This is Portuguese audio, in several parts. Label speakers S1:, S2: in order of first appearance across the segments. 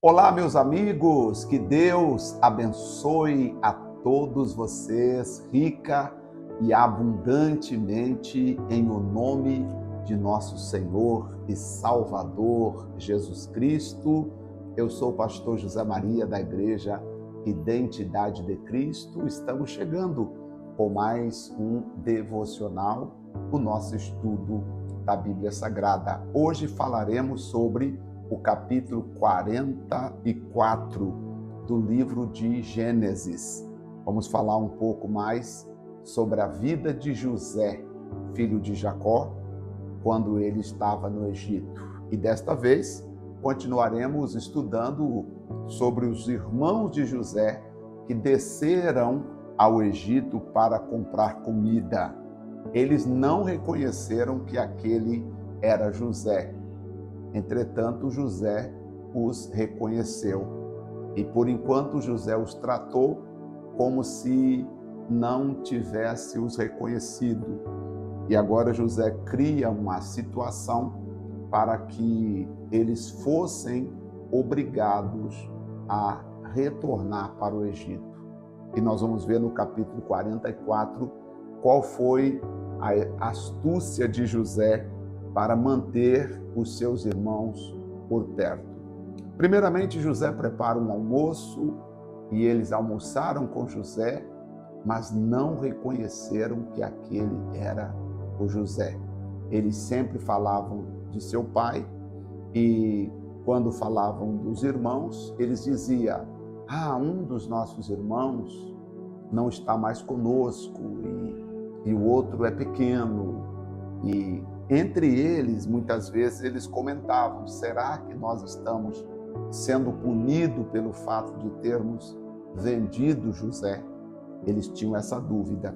S1: Olá, meus amigos, que Deus abençoe a todos vocês rica e abundantemente em o nome de nosso Senhor e Salvador Jesus Cristo. Eu sou o pastor José Maria da Igreja Identidade de Cristo. Estamos chegando com mais um devocional, o nosso estudo da Bíblia Sagrada. Hoje falaremos sobre o capítulo 44 do livro de Gênesis. Vamos falar um pouco mais sobre a vida de José, filho de Jacó, quando ele estava no Egito. E desta vez continuaremos estudando sobre os irmãos de José que desceram ao Egito para comprar comida. Eles não reconheceram que aquele era José. Entretanto, José os reconheceu. E por enquanto José os tratou como se não tivesse os reconhecido. E agora José cria uma situação para que eles fossem obrigados a retornar para o Egito. E nós vamos ver no capítulo 44 qual foi a astúcia de José para manter os seus irmãos por perto. Primeiramente, José prepara um almoço e eles almoçaram com José, mas não reconheceram que aquele era o José. Eles sempre falavam de seu pai e quando falavam dos irmãos, eles diziam: um dos nossos irmãos não está mais conosco e o outro é pequeno. E entre eles, muitas vezes, eles comentavam: será que nós estamos sendo punidos pelo fato de termos vendido José? Eles tinham essa dúvida.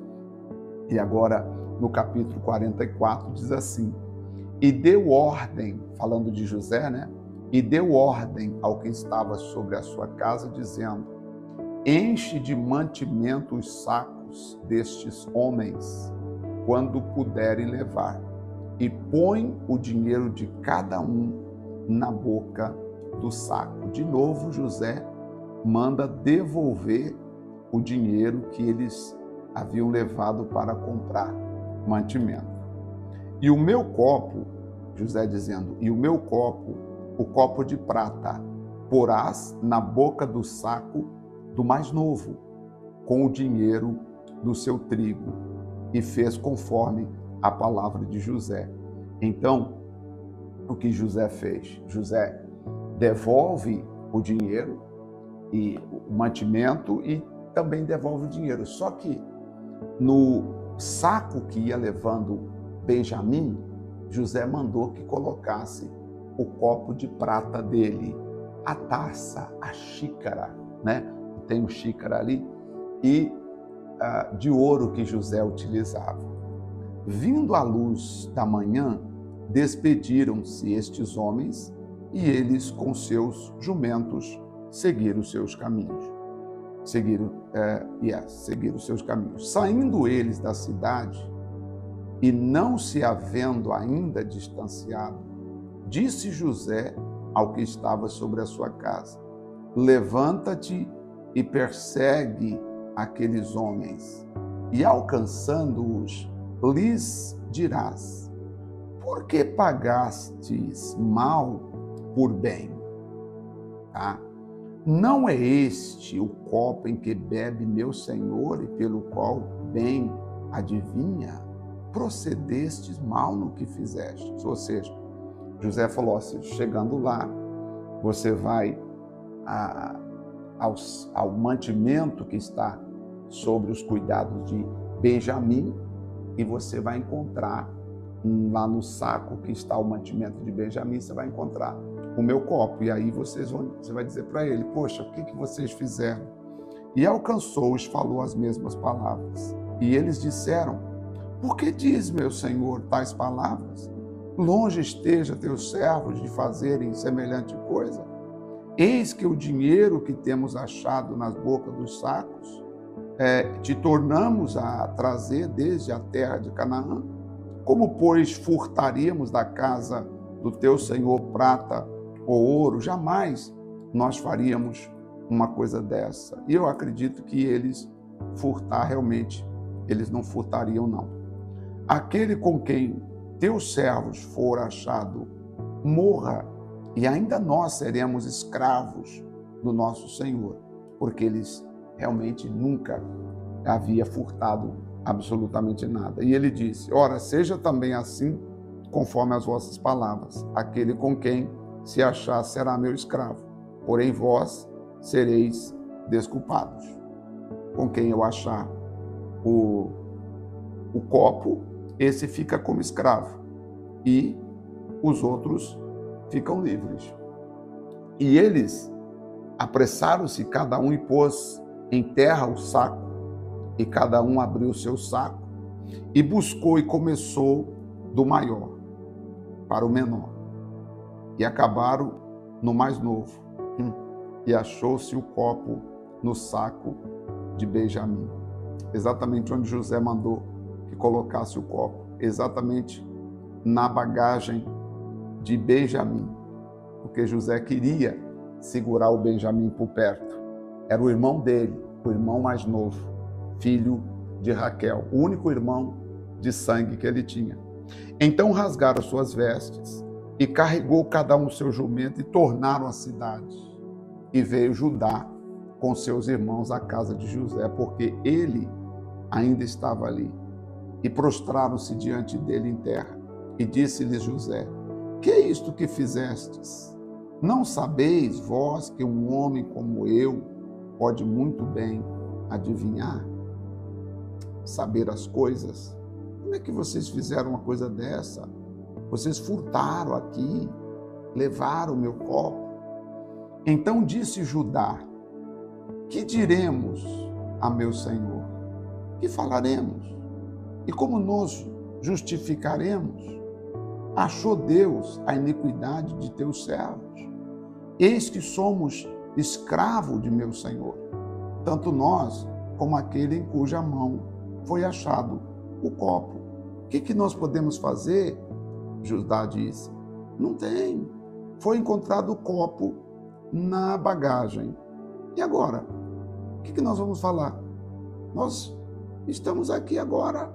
S1: E agora, no capítulo 44, diz assim: e deu ordem, falando de José, né? E deu ordem ao que estava sobre a sua casa, dizendo: enche de mantimento os sacos destes homens, quando puderem levar, e põe o dinheiro de cada um na boca do saco. De novo, José manda devolver o dinheiro que eles haviam levado para comprar mantimento. E o meu copo, José dizendo, e o meu copo, o copo de prata, porás na boca do saco do mais novo, com o dinheiro do seu trigo. E fez conforme a palavra de José. Então, o que José fez? José devolve o dinheiro e o mantimento e também devolve o dinheiro. Só que no saco que ia levando Benjamim, José mandou que colocasse o copo de prata dele, a taça, a xícara, né? Tem um xícara ali, e de ouro que José utilizava. Vindo à luz da manhã, despediram-se estes homens e eles, com seus jumentos, seguiram os seus caminhos. Seguiram os seus caminhos. Saindo eles da cidade e não se havendo ainda distanciado, disse José ao que estava sobre a sua casa: levanta-te e persegue aqueles homens, e alcançando-os, lhes dirás: por que pagastes mal por bem? Não é este o copo em que bebe meu senhor e pelo qual bem adivinha? Procedestes mal no que fizestes. Ou seja, José falou assim: chegando lá, você vai ao mantimento que está sobre os cuidados de Benjamim, e você vai encontrar lá no saco que está o mantimento de Benjamim, você vai encontrar o meu copo. E aí você vai dizer para ele: poxa, o que vocês fizeram? E alcançou-os, falou as mesmas palavras. E eles disseram: por que diz meu senhor tais palavras? Longe esteja teus servos de fazerem semelhante coisa. Eis que o dinheiro que temos achado nas bocas dos sacos, te tornamos a trazer desde a terra de Canaã. Como, pois, furtaríamos da casa do teu senhor prata ou ouro? Jamais nós faríamos uma coisa dessa. E eu acredito que eles furtar realmente, eles não furtariam não. Aquele com quem teus servos for achado, morra, e ainda nós seremos escravos do nosso Senhor, porque eles realmente nunca havia furtado absolutamente nada. E ele disse: ora, seja também assim, conforme as vossas palavras. Aquele com quem se achar será meu escravo, porém vós sereis desculpados. Com quem eu achar o copo, esse fica como escravo, e os outros ficam livres. E eles apressaram-se, cada um, e pôs em terra o saco, e cada um abriu o seu saco, e buscou e começou do maior para o menor, e acabaram no mais novo. E achou-se o copo no saco de Benjamim, exatamente onde José mandou que colocasse o copo, exatamente na bagagem de Benjamim, porque José queria segurar o Benjamim por perto. Era o irmão dele, o irmão mais novo, filho de Raquel, o único irmão de sangue que ele tinha. Então rasgaram suas vestes e carregou cada um seu jumento e tornaram à cidade. E veio Judá com seus irmãos à casa de José, porque ele ainda estava ali. E prostraram-se diante dele em terra. E disse-lhes José: que é isto que fizestes? Não sabeis vós que um homem como eu pode muito bem adivinhar, saber as coisas? Como é que vocês fizeram uma coisa dessa? Vocês furtaram aqui, levaram o meu copo. Então disse Judá: que diremos a meu senhor? Que falaremos? E como nos justificaremos? Achou Deus a iniquidade de teus servos? Eis que somos escravos de meu senhor, tanto nós como aquele em cuja mão foi achado o copo. O que nós podemos fazer? Judá disse: não tem. Foi encontrado o copo na bagagem. E agora? O que nós vamos falar? Nós estamos aqui agora.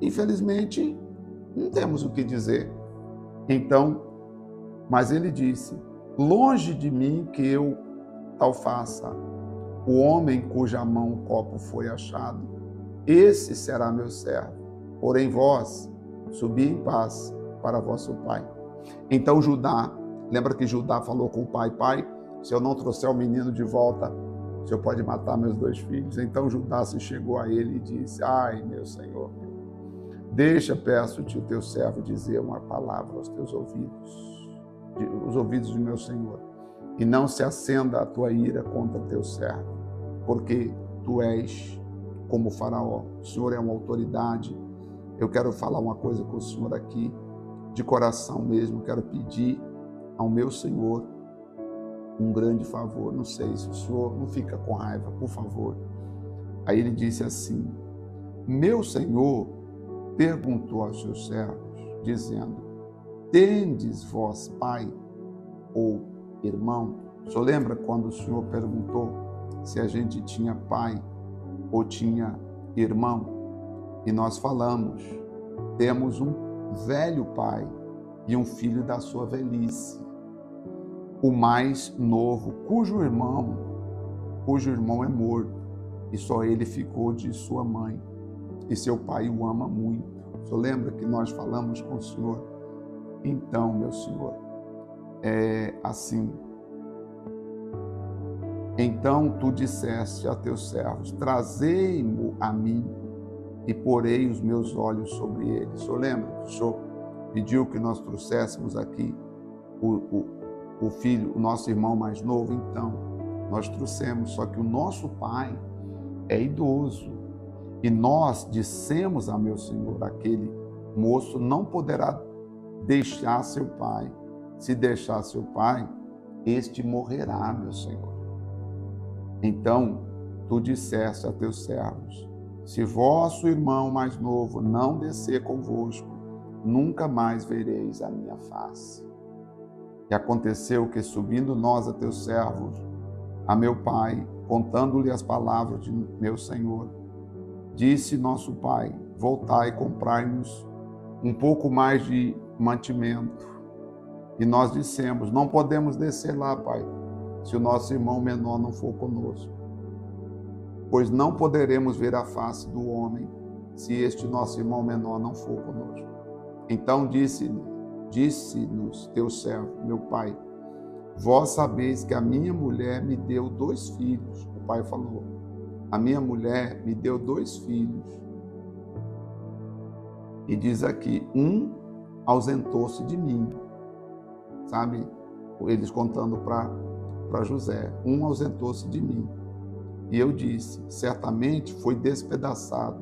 S1: Infelizmente, não temos o que dizer. Então, mas ele disse: longe de mim que eu tal faça. O homem cuja mão o copo foi achado, esse será meu servo. Porém vós, subi em paz para vosso pai. Então Judá, lembra que Judá falou com o pai: pai, se eu não trouxer o menino de volta, o senhor pode matar meus 2 filhos. Então Judá se chegou a ele e disse: ai, meu senhor, deixa, peço-te, o teu servo dizer uma palavra aos teus ouvidos, os ouvidos do meu senhor, e não se acenda a tua ira contra teu servo, porque tu és como o faraó, o senhor é uma autoridade. Eu quero falar uma coisa com o senhor aqui, de coração mesmo, quero pedir ao meu senhor um grande favor. Não sei se o senhor não fica com raiva, por favor. Aí ele disse assim: meu senhor perguntou aos seus servos, dizendo: tendes vós pai ou irmão? O senhor lembra quando o senhor perguntou se a gente tinha pai ou tinha irmão? E nós falamos: temos um velho pai e um filho da sua velhice, o mais novo, cujo irmão é morto, e só ele ficou de sua mãe, e seu pai o ama muito. O senhor lembra que nós falamos com o senhor? Então, meu senhor, é assim. Então tu disseste a teus servos: trazei-mo a mim, e porei os meus olhos sobre ele. O senhor lembra que o senhor pediu que nós trouxéssemos aqui o filho, o nosso irmão mais novo? Então, nós trouxemos, só que o nosso pai é idoso. E nós dissemos a meu senhor: aquele moço não poderá deixar seu pai. Se deixar seu pai, este morrerá, meu senhor. Então, tu disseste a teus servos: se vosso irmão mais novo não descer convosco, nunca mais vereis a minha face. E aconteceu que, subindo nós a teus servos, a meu pai, contando-lhe as palavras de meu senhor, disse nosso pai: voltai e comprai-nos um pouco mais de mantimento. E nós dissemos: não podemos descer lá, pai, se o nosso irmão menor não for conosco, pois não poderemos ver a face do homem se este nosso irmão menor não for conosco. Então disse-nos teu servo, meu pai: vós sabeis que a minha mulher me deu 2 filhos. O pai falou: a minha mulher me deu 2 filhos. E diz aqui: um ausentou-se de mim. Sabe? Eles contando para José: um ausentou-se de mim. E eu disse: certamente foi despedaçado,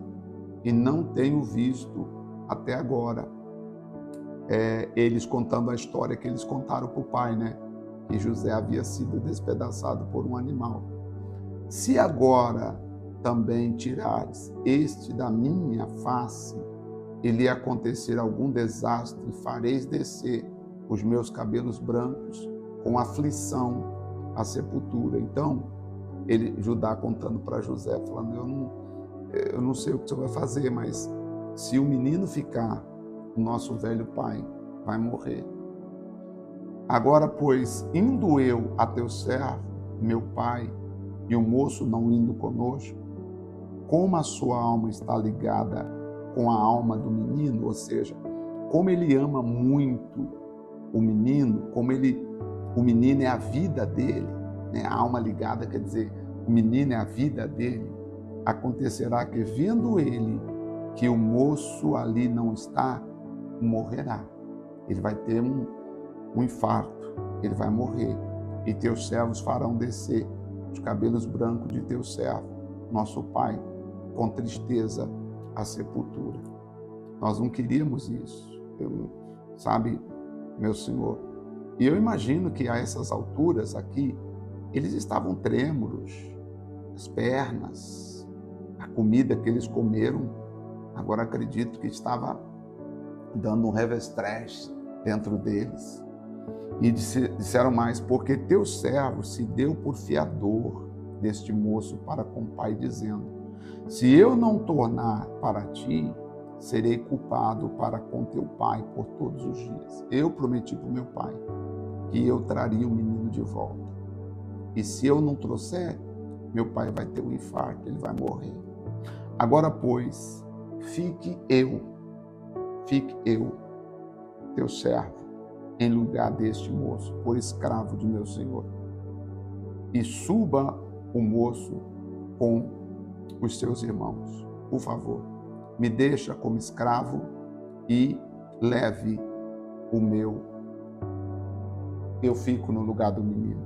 S1: e não tenho visto até agora. Eles contando a história que eles contaram para o pai, né? Que José havia sido despedaçado por um animal. Se agora também tirares este da minha face, e lhe acontecer algum desastre, fareis descer os meus cabelos brancos com aflição à sepultura. Então, Judá contando para José, falando: eu não sei o que você vai fazer, mas se o menino ficar, o nosso velho pai vai morrer. Agora, pois, indo eu a teu servo, meu pai, e o moço não indo conosco, como a sua alma está ligada com a alma do menino, ou seja, como ele ama muito o menino, o menino é a vida dele, né? A alma ligada quer dizer, o menino é a vida dele. Acontecerá que, vendo ele que o moço ali não está, morrerá. Ele vai ter um infarto, ele vai morrer. E teus servos farão descer os cabelos brancos de teu servo, nosso pai, com tristeza à sepultura. Nós não queríamos isso, sabe, meu Senhor? E eu imagino que a essas alturas aqui, eles estavam trêmulos, as pernas, a comida que eles comeram, agora acredito que estava dando um revestrez dentro deles. E disseram mais: porque teu servo se deu por fiador deste moço para com o pai, dizendo: se eu não tornar para ti, serei culpado para com teu pai por todos os dias. Eu prometi para o meu pai que eu traria o menino de volta. E se eu não trouxer, meu pai vai ter um infarto, ele vai morrer. Agora, pois, fique eu, teu servo, em lugar deste moço, por escravo de meu senhor. E suba o moço com os seus irmãos. Por favor, me deixa como escravo e leve o meu. Eu fico no lugar do menino.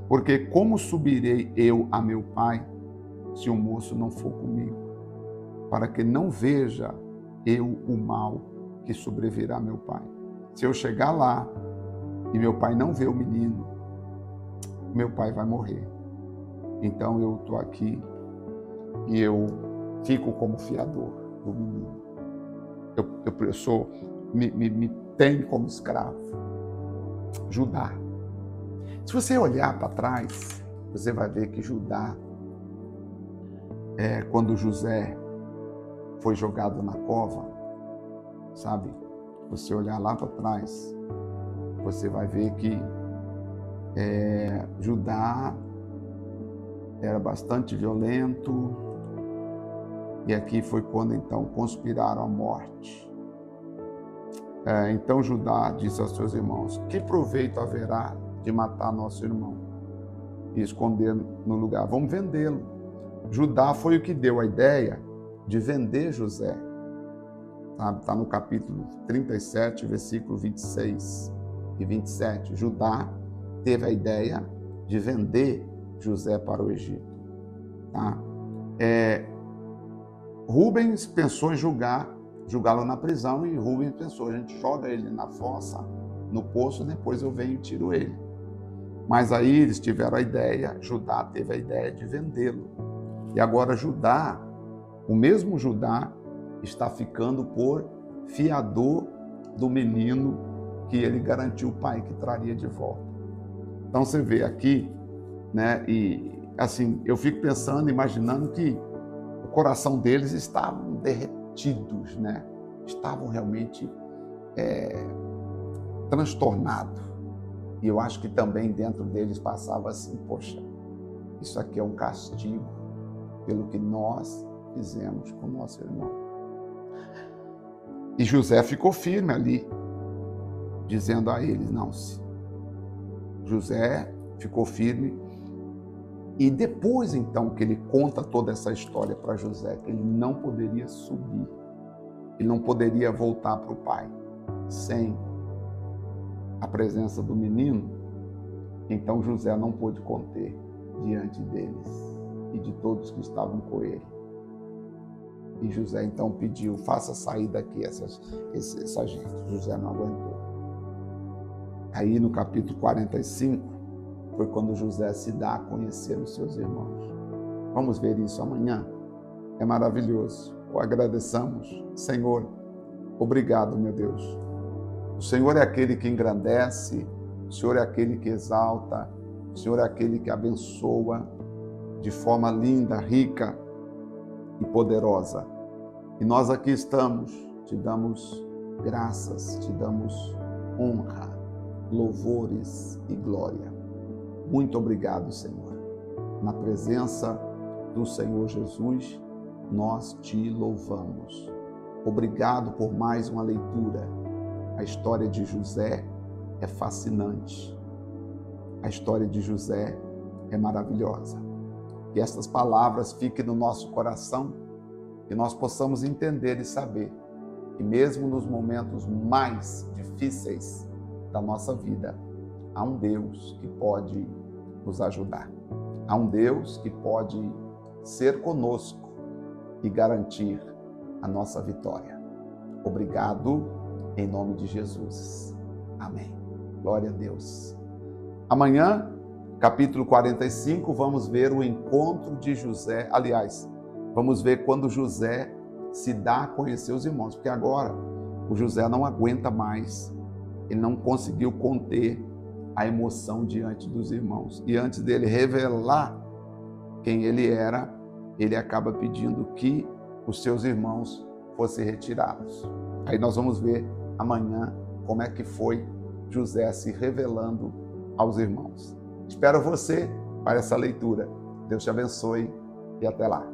S1: Porque como subirei eu a meu pai, se o moço não for comigo? Para que não veja eu o mal que sobrevirá a meu pai. Se eu chegar lá e meu pai não vê o menino, meu pai vai morrer. Então eu estou aqui e eu fico como fiador do menino. Eu sou, me tem como escravo. Judá. Se você olhar para trás, você vai ver que Judá, quando José foi jogado na cova, sabe? Você olhar lá para trás, você vai ver que Judá era bastante violento, e aqui foi quando então conspiraram a morte. Então Judá disse aos seus irmãos: que proveito haverá de matar nosso irmão e esconder no lugar? Vamos vendê-lo. Judá foi o que deu a ideia de vender José. Está no capítulo 37, versículo 26 e 27. Judá teve a ideia de vender José para o Egito. Tá? Rubens pensou em julgá-lo na prisão, e Rubens pensou: a gente joga ele na fossa, no poço, depois eu venho e tiro ele. Mas aí eles tiveram a ideia, Judá teve a ideia de vendê-lo. E agora Judá, o mesmo Judá, está ficando por fiador do menino que ele garantiu o pai que traria de volta. Então você vê aqui, né? E assim, eu fico pensando, imaginando que o coração deles estavam derretidos, né? Estavam realmente transtornados. E eu acho que também dentro deles passava assim, poxa, isso aqui é um castigo pelo que nós fizemos com o nosso irmão. E José ficou firme ali, dizendo a eles, não, José ficou firme. E depois, então, que ele conta toda essa história para José, que ele não poderia subir, ele não poderia voltar para o pai sem a presença do menino, então José não pôde conter diante deles e de todos que estavam com ele. E José então pediu, faça sair daqui essa gente. José não aguentou. Aí no capítulo 45, foi quando José se dá a conhecer os seus irmãos. Vamos ver isso amanhã? É maravilhoso. O agradeçamos. Senhor, obrigado, meu Deus. O Senhor é aquele que engrandece, o Senhor é aquele que exalta, o Senhor é aquele que abençoa de forma linda, rica e poderosa. E nós aqui estamos, te damos graças, te damos honra, louvores e glória. Muito obrigado, Senhor. Na presença do Senhor Jesus, nós te louvamos. Obrigado por mais uma leitura. A história de José é fascinante. A história de José é maravilhosa. Que estas palavras fiquem no nosso coração, que nós possamos entender e saber que mesmo nos momentos mais difíceis da nossa vida, há um Deus que pode nos ajudar. Há um Deus que pode ser conosco e garantir a nossa vitória. Obrigado, em nome de Jesus. Amém. Glória a Deus. Amanhã, capítulo 45, vamos ver o encontro de José. Aliás, vamos ver quando José se dá a conhecer os irmãos, porque agora o José não aguenta mais, ele não conseguiu conter a emoção diante dos irmãos. E antes dele revelar quem ele era, ele acaba pedindo que os seus irmãos fossem retirados. Aí nós vamos ver amanhã como é que foi José se revelando aos irmãos. Espero você para essa leitura. Deus te abençoe e até lá.